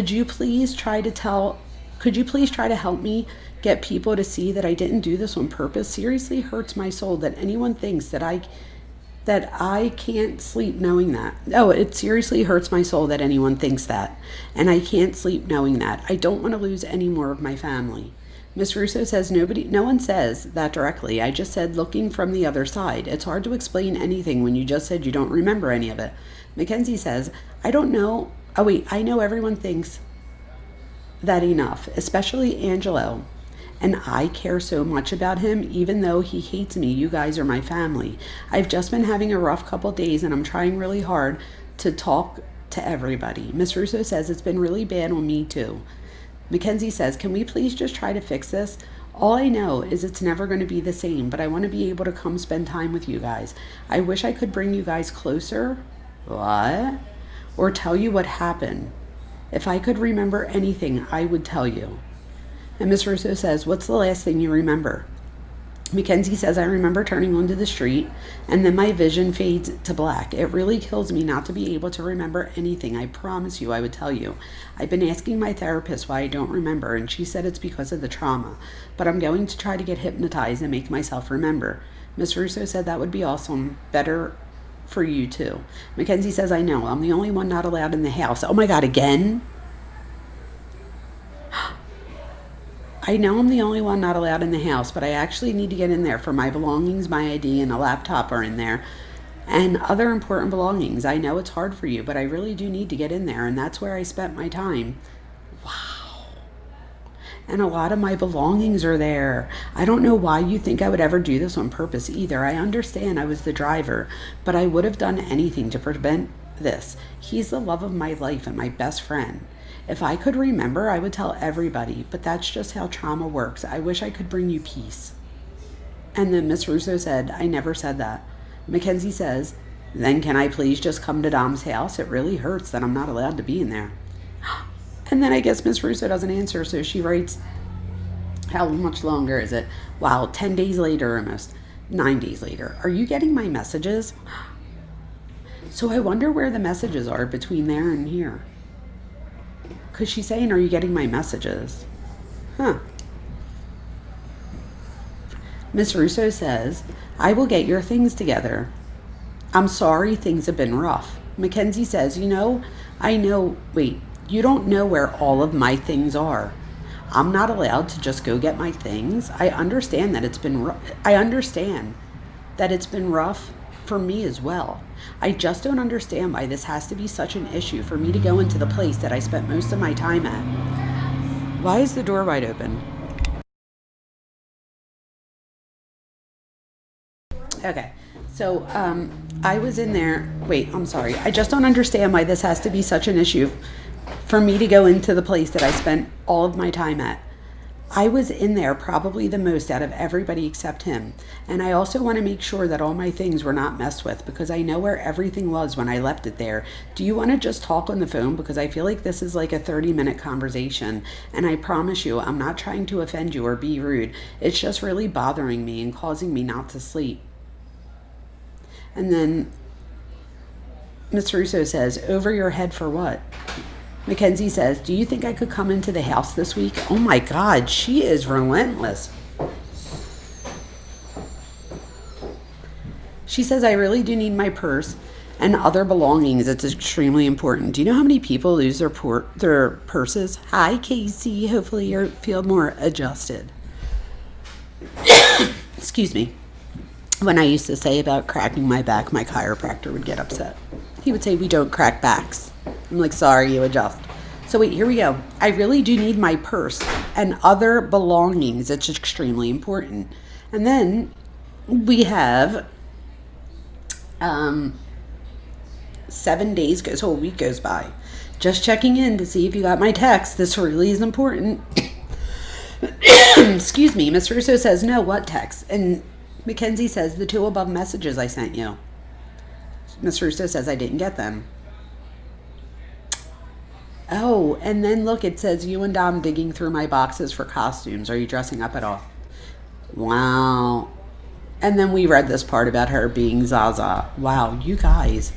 Could you please try to tell, could you please try to help me get people to see that I didn't do this on purpose? Seriously hurts my soul that anyone thinks that I can't sleep knowing that. Oh, it seriously hurts my soul that anyone thinks that. And I can't sleep knowing that. I don't want to lose any more of my family. Miss Russo says no one says that directly. I just said looking from the other side. It's hard to explain anything when you just said you don't remember any of it. Mackenzie says, I don't know. Oh wait, I know everyone thinks that enough, especially Angelo. And I care so much about him, even though he hates me. You guys are my family. I've just been having a rough couple days and I'm trying really hard to talk to everybody. Miss Russo says it's been really bad on me too. Mackenzie says, can we please just try to fix this? All I know is it's never going to be the same, but I want to be able to come spend time with you guys. I wish I could bring you guys closer. What? Or tell you what happened. If I could remember anything, I would tell you. And Miss Russo says, what's the last thing you remember? Mackenzie says, I remember turning onto the street and then my vision fades to black. It really kills me not to be able to remember anything. I promise you I would tell you. I've been asking my therapist why I don't remember, and she said it's because of the trauma. But I'm going to try to get hypnotized and make myself remember. Miss Russo said that would be awesome. Better for you too. Mackenzie says, I know. I'm the only one not allowed in the house. Oh my God, again? I know I'm the only one not allowed in the house, but I actually need to get in there for my belongings. My ID and a laptop are in there and other important belongings. I know it's hard for you, but I really do need to get in there, and that's where I spent my time. Wow. And a lot of my belongings are there. I don't know why you think I would ever do this on purpose either. I understand I was the driver, but I would have done anything to prevent this. He's the love of my life and my best friend. If I could remember, I would tell everybody, but that's just how trauma works. I wish I could bring you peace. And then Miss Russo said, I never said that. Mackenzie says, then can I please just come to Dom's house? It really hurts that I'm not allowed to be in there. And then I guess Miss Russo doesn't answer, so she writes, how much longer is it? Wow, 10 days later almost. 9 days later. Are you getting my messages? So I wonder where the messages are between there and here. Because she's saying, are you getting my messages? Huh. Miss Russo says, I will get your things together. I'm sorry things have been rough. Mackenzie says, I know, wait, you don't know where all of my things are. I'm not allowed to just go get my things. I understand that it's been rough for me as well. I just don't understand why this has to be such an issue for me to go into the place that I spent most of my time at. Why is the door wide open? Okay, so I was in there. Wait, I'm sorry. I just don't understand why this has to be such an issue for me to go into the place that I spent all of my time at. I was in there probably the most out of everybody except him. And I also want to make sure that all my things were not messed with, because I know where everything was when I left it there. Do you want to just talk on the phone? Because I feel like this is like a 30-minute conversation. And I promise you, I'm not trying to offend you or be rude. It's just really bothering me and causing me not to sleep. And then Miss Russo says, over your head for what? Mackenzie says, do you think I could come into the house this week? Oh my God, she is relentless. She says, I really do need my purse and other belongings. It's extremely important. Do you know how many people lose their purses? Hi, Casey. Hopefully you feel more adjusted. Excuse me. When I used to say about cracking my back, my chiropractor would get upset. He would say, we don't crack backs. I'm like, sorry, you adjust. So wait, here we go. I really do need my purse and other belongings. It's extremely important. And then we have 7 days goes, a week goes by. Just checking in to see if you got my text. This really is important. Excuse me. Miss Russo says, no, what text? And Mackenzie says, the 2 above messages I sent you. Miss Russo says, I didn't get them. Oh, and then look, it says, you and Dom digging through my boxes for costumes. Are you dressing up at all? Wow. And then we read this part about her being Zaza. Wow, you guys.